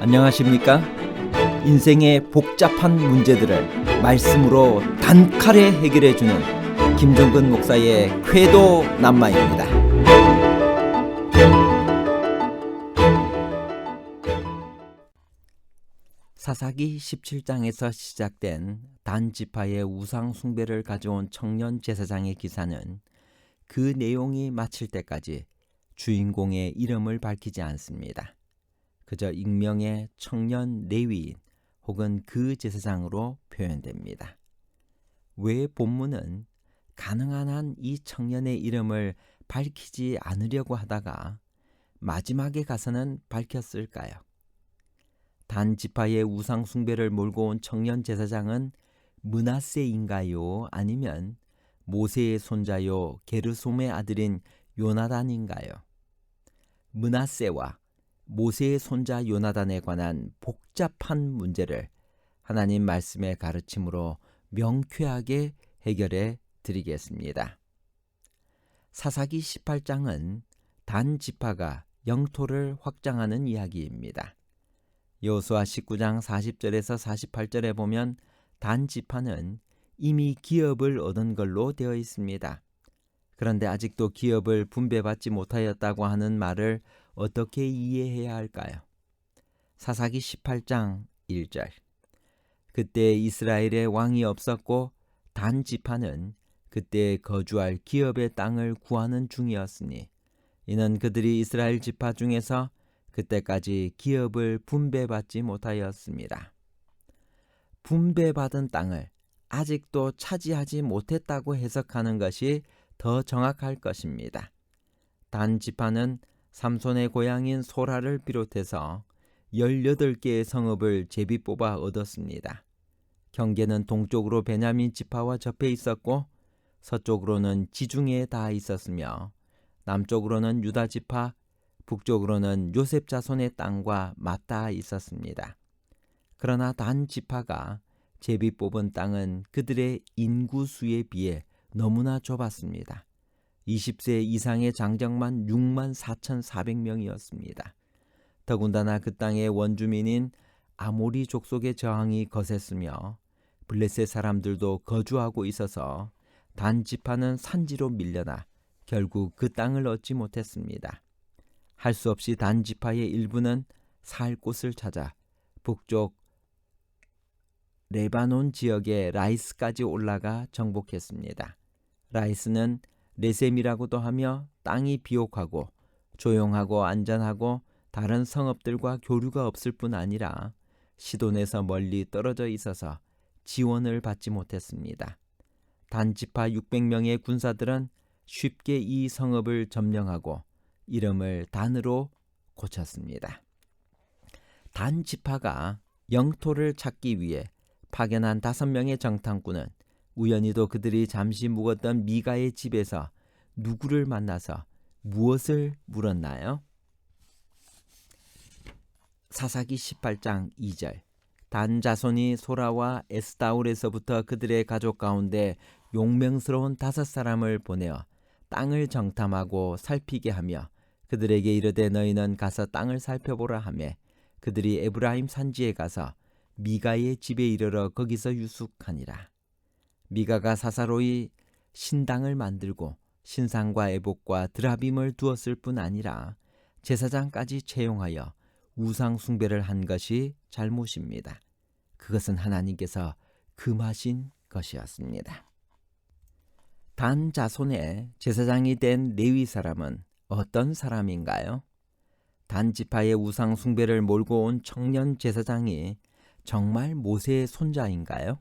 안녕하십니까? 인생의 복잡한 문제들을 말씀으로 단칼에 해결해주는 김종근 목사의 쾌도 남마입니다. 사사기 17장에서 시작된 단 지파의 우상 숭배를 가져온 청년 제사장의 기사는 그 내용이 마칠 때까지 주인공의 이름을 밝히지 않습니다. 그저 익명의 청년 레위인 혹은 그 제사장으로 표현됩니다. 왜 본문은 가능한 한 이 청년의 이름을 밝히지 않으려고 하다가 마지막에 가서는 밝혔을까요? 단 지파의 우상 숭배를 몰고 온 청년 제사장은 므낫세인가요? 아니면 모세의 손자요 게르솜의 아들인 요나단인가요? 므낫세와 모세의 손자 요나단에 관한 복잡한 문제를 하나님 말씀의 가르침으로 명쾌하게 해결해 드리겠습니다. 사사기 18장은 단 지파가 영토를 확장하는 이야기입니다. 여호수아 19장 40절에서 48절에 보면 단 지파는 이미 기업을 얻은 걸로 되어 있습니다. 그런데 아직도 기업을 분배받지 못하였다고 하는 말을 어떻게 이해해야 할까요? 사사기 18장 1절. 그때 이스라엘에 왕이 없었고 단 지파는 그때 거주할 기업의 땅을 구하는 중이었으니 이는 그들이 이스라엘 지파 중에서 그때까지 기업을 분배받지 못하였습니다. 분배받은 땅을 아직도 차지하지 못했다고 해석하는 것이 더 정확할 것입니다. 단 지파는 삼손의 고향인 소라를 비롯해서 18개의 성읍을 제비 뽑아 얻었습니다. 경계는 동쪽으로 베냐민 지파와 접해 있었고 서쪽으로는 지중해에 닿아 있었으며 남쪽으로는 유다 지파, 북쪽으로는 요셉 자손의 땅과 맞닿아 있었습니다. 그러나 단 지파가 제비 뽑은 땅은 그들의 인구수에 비해 너무나 좁았습니다. 20세 이상의 장정만 64,400명이었습니다. 더군다나 그 땅의 원주민인 아모리 족속의 저항이 거셌으며 블레셋 사람들도 거주하고 있어서 단 지파는 산지로 밀려나 결국 그 땅을 얻지 못했습니다. 할 수 없이 단 지파의 일부는 살 곳을 찾아 북쪽 레바논 지역의 라이스까지 올라가 정복했습니다. 라이스는 레셈이라고도 하며 땅이 비옥하고 조용하고 안전하고 다른 성읍들과 교류가 없을 뿐 아니라 시돈에서 멀리 떨어져 있어서 지원을 받지 못했습니다. 단 지파 600명의 군사들은 쉽게 이 성읍을 점령하고 이름을 단으로 고쳤습니다. 단 지파가 영토를 찾기 위해 파견한 5명의 정탐꾼은 우연히도 그들이 잠시 묵었던 미가의 집에서 누구를 만나서 무엇을 물었나요? 사사기 18장 2절. 단 자손이 소라와 에스다올에서부터 그들의 가족 가운데 용맹스러운 5사람을 보내어 땅을 정탐하고 살피게 하며 그들에게 이르되 너희는 가서 땅을 살펴보라 하매 그들이 에브라임 산지에 가서 미가의 집에 이르러 거기서 유숙하니라. 미가가 사사로이 신당을 만들고 신상과 애복과 드라빔을 두었을 뿐 아니라 제사장까지 채용하여 우상 숭배를 한 것이 잘못입니다. 그것은 하나님께서 금하신 것이었습니다. 단 자손의 제사장이 된 레위 사람은 어떤 사람인가요? 단 지파의 우상 숭배를 몰고 온 청년 제사장이 정말 모세의 손자인가요?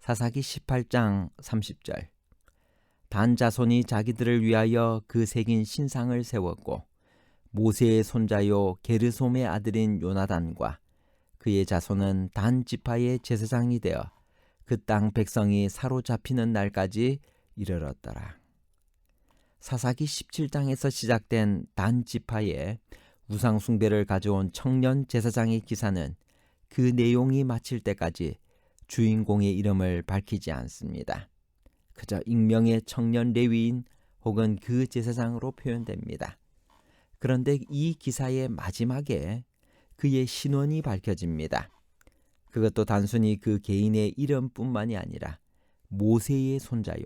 사사기 18장 30절. 단 자손이 자기들을 위하여 그 새긴 신상을 세웠고 모세의 손자요 게르솜의 아들인 요나단과 그의 자손은 단 지파의 제사장이 되어 그 땅 백성이 사로잡히는 날까지 이르렀더라. 사사기 17장에서 시작된 단 지파의 우상 숭배를 가져온 청년 제사장의 기사는 그 내용이 마칠 때까지 주인공의 이름을 밝히지 않습니다. 그저 익명의 청년 레위인 혹은 그 제사장으로 표현됩니다. 그런데 이 기사의 마지막에 그의 신원이 밝혀집니다. 그것도 단순히 그 개인의 이름뿐만이 아니라 모세의 손자요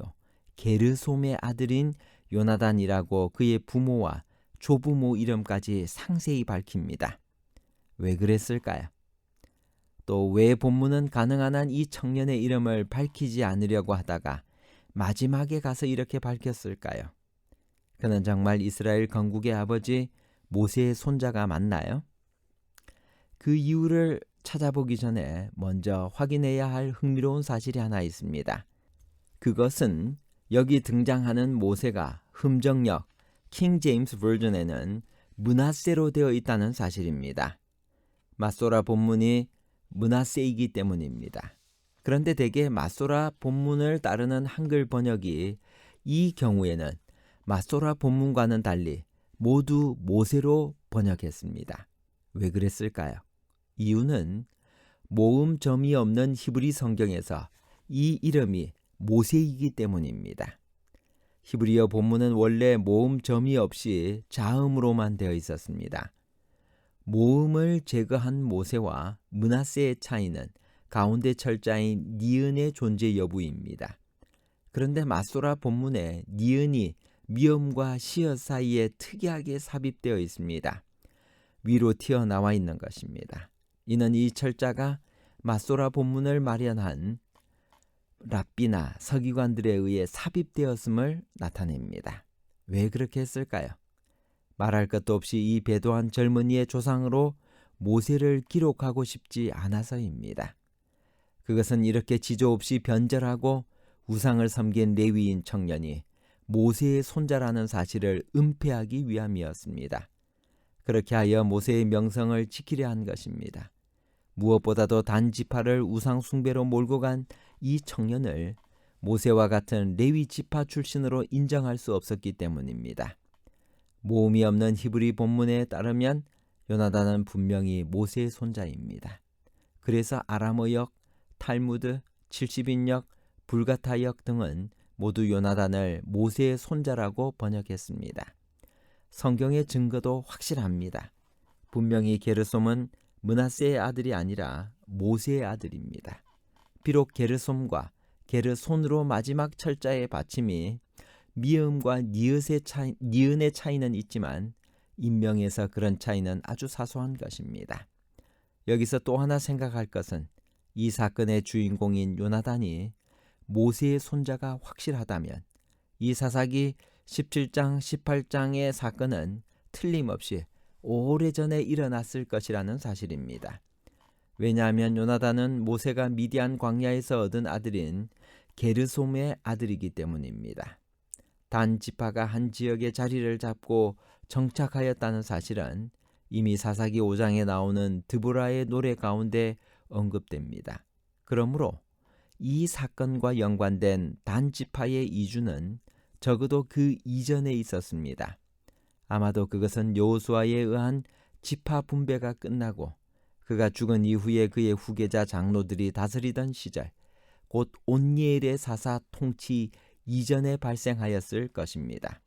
게르솜의 아들인 요나단이라고 그의 부모와 조부모 이름까지 상세히 밝힙니다. 왜 그랬을까요? 또 왜 본문은 가능한 한 이 청년의 이름을 밝히지 않으려고 하다가 마지막에 가서 이렇게 밝혔을까요? 그는 정말 이스라엘 건국의 아버지 모세의 손자가 맞나요? 그 이유를 찾아보기 전에 먼저 확인해야 할 흥미로운 사실이 하나 있습니다. 그것은 여기 등장하는 모세가 흠정역 킹 제임스 버전에는 므낫세로 되어 있다는 사실입니다. 맛소라 본문이 므낫세이기 때문입니다. 그런데 대개 맛소라 본문을 따르는 한글 번역이 이 경우에는 맛소라 본문과는 달리 모두 모세로 번역했습니다. 왜 그랬을까요? 이유는 모음점이 없는 히브리 성경에서 이 이름이 모세이기 때문입니다. 히브리어 본문은 원래 모음점이 없이 자음으로만 되어 있었습니다. 모음을 제거한 모세와 므낫세의 차이는 가운데 철자인 니은의 존재 여부입니다. 그런데 맛소라 본문에 니은이 미음과 시읒 사이에 특이하게 삽입되어 있습니다. 위로 튀어나와 있는 것입니다. 이는 이 철자가 맛소라 본문을 마련한 랍비나 서기관들에 의해 삽입되었음을 나타냅니다. 왜 그렇게 했을까요? 말할 것도 없이 이 배도한 젊은이의 조상으로 모세를 기록하고 싶지 않아서입니다. 그것은 이렇게 지조 없이 변절하고 우상을 섬긴 레위인 청년이 모세의 손자라는 사실을 은폐하기 위함이었습니다. 그렇게 하여 모세의 명성을 지키려 한 것입니다. 무엇보다도 단 지파를 우상 숭배로 몰고 간 이 청년을 모세와 같은 레위 지파 출신으로 인정할 수 없었기 때문입니다. 모음이 없는 히브리 본문에 따르면 요나단은 분명히 모세의 손자입니다. 그래서 아람어역, 탈무드, 70인역, 불가타역 등은 모두 요나단을 모세의 손자라고 번역했습니다. 성경의 증거도 확실합니다. 분명히 게르솜은 므낫세의 아들이 아니라 모세의 아들입니다. 비록 게르솜과 게르손으로 마지막 철자의 받침이 미음과 니은의 차이는 있지만 인명에서 그런 차이는 아주 사소한 것입니다. 여기서 또 하나 생각할 것은 이 사건의 주인공인 요나단이 모세의 손자가 확실하다면 이 사사기 17장, 18장의 사건은 틀림없이 오래전에 일어났을 것이라는 사실입니다. 왜냐하면 요나단은 모세가 미디안 광야에서 얻은 아들인 게르솜의 아들이기 때문입니다. 단 지파가 한 지역에 자리를 잡고 정착하였다는 사실은 이미 사사기 5장에 나오는 드보라의 노래 가운데 언급됩니다. 그러므로 이 사건과 연관된 단 지파의 이주는 적어도 그 이전에 있었습니다. 아마도 그것은 여호수아에 의한 지파 분배가 끝나고 그가 죽은 이후에 그의 후계자 장로들이 다스리던 시절, 곧 온니엘의 사사 통치 이전에 발생하였을 것입니다.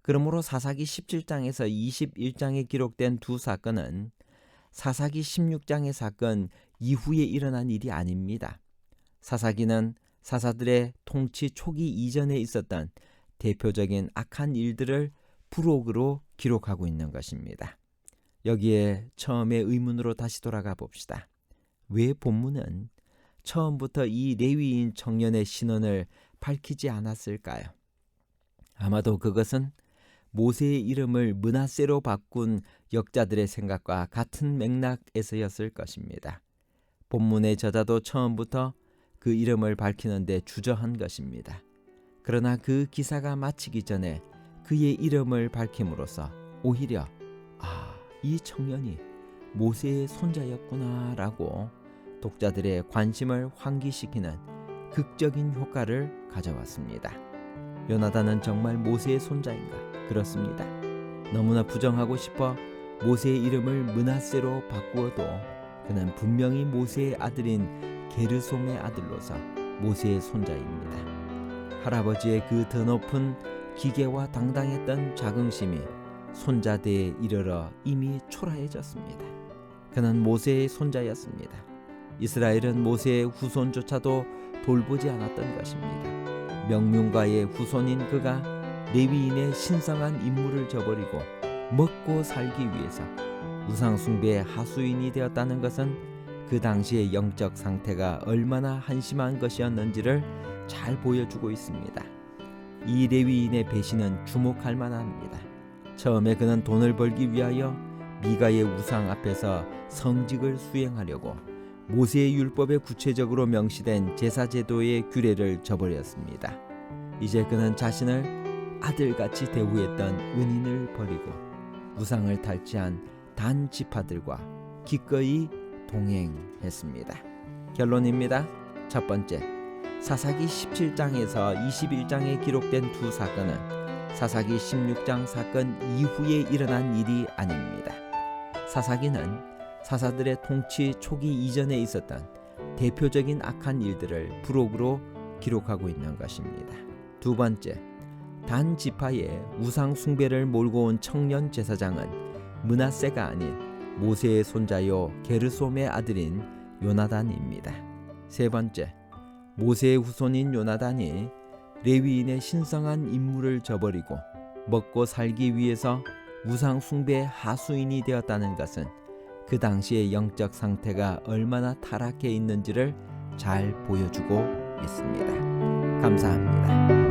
그러므로 사사기 17장에서 21장에 기록된 두 사건은 사사기 16장의 사건 이후에 일어난 일이 아닙니다. 사사기는 사사들의 통치 초기 이전에 있었던 대표적인 악한 일들을 부록으로 기록하고 있는 것입니다. 여기에 처음의 의문으로 다시 돌아가 봅시다. 왜 본문은 처음부터 이 레위인 청년의 신원을 밝히지 않았을까요? 아마도 그것은 모세의 이름을 므낫세로 바꾼 역자들의 생각과 같은 맥락에서였을 것입니다. 본문의 저자도 처음부터 그 이름을 밝히는데 주저한 것입니다. 그러나 그 기사가 마치기 전에 그의 이름을 밝힘으로써 오히려 이 청년이 모세의 손자였구나라고 독자들의 관심을 환기시키는 극적인 효과를 가져왔습니다. 요나단은 정말 모세의 손자인가? 그렇습니다. 너무나 부정하고 싶어 모세의 이름을 므낫세로 바꾸어도 그는 분명히 모세의 아들인 게르솜의 아들로서 모세의 손자입니다. 할아버지의 그 더 높은 기계와 당당했던 자긍심이 손자대에 이르러 이미 초라해졌습니다. 그는 모세의 손자였습니다. 이스라엘은 모세의 후손조차도 돌보지 않았던 것입니다. 명륜가의 후손인 그가 레위인의 신성한 임무를 저버리고 먹고 살기 위해서 우상숭배의 하수인이 되었다는 것은 그 당시의 영적 상태가 얼마나 한심한 것이었는지를 잘 보여주고 있습니다. 이 레위인의 배신은 주목할 만합니다. 처음에 그는 돈을 벌기 위하여 미가의 우상 앞에서 성직을 수행하려고 모세의 율법에 구체적으로 명시된 제사제도의 규례를 저버렸습니다. 이제 그는 자신을 아들같이 대우했던 은인을 버리고 우상을 탈취한 단 지파들과 기꺼이 동행했습니다. 결론입니다. 첫 번째, 사사기 17장에서 21장에 기록된 두 사건은 사사기 16장 사건 이후에 일어난 일이 아닙니다. 사사기는 사사들의 통치 초기 이전에 있었던 대표적인 악한 일들을 부록으로 기록하고 있는 것입니다. 두 번째, 단 지파에 우상 숭배를 몰고 온 청년 제사장은 므낫세가 아닌 모세의 손자요 게르솜의 아들인 요나단입니다. 세 번째, 모세의 후손인 요나단이 레위인의 신성한 임무를 저버리고 먹고 살기 위해서 우상 숭배의 하수인이 되었다는 것은 그 당시의 영적 상태가 얼마나 타락해 있는지를 잘 보여주고 있습니다. 감사합니다.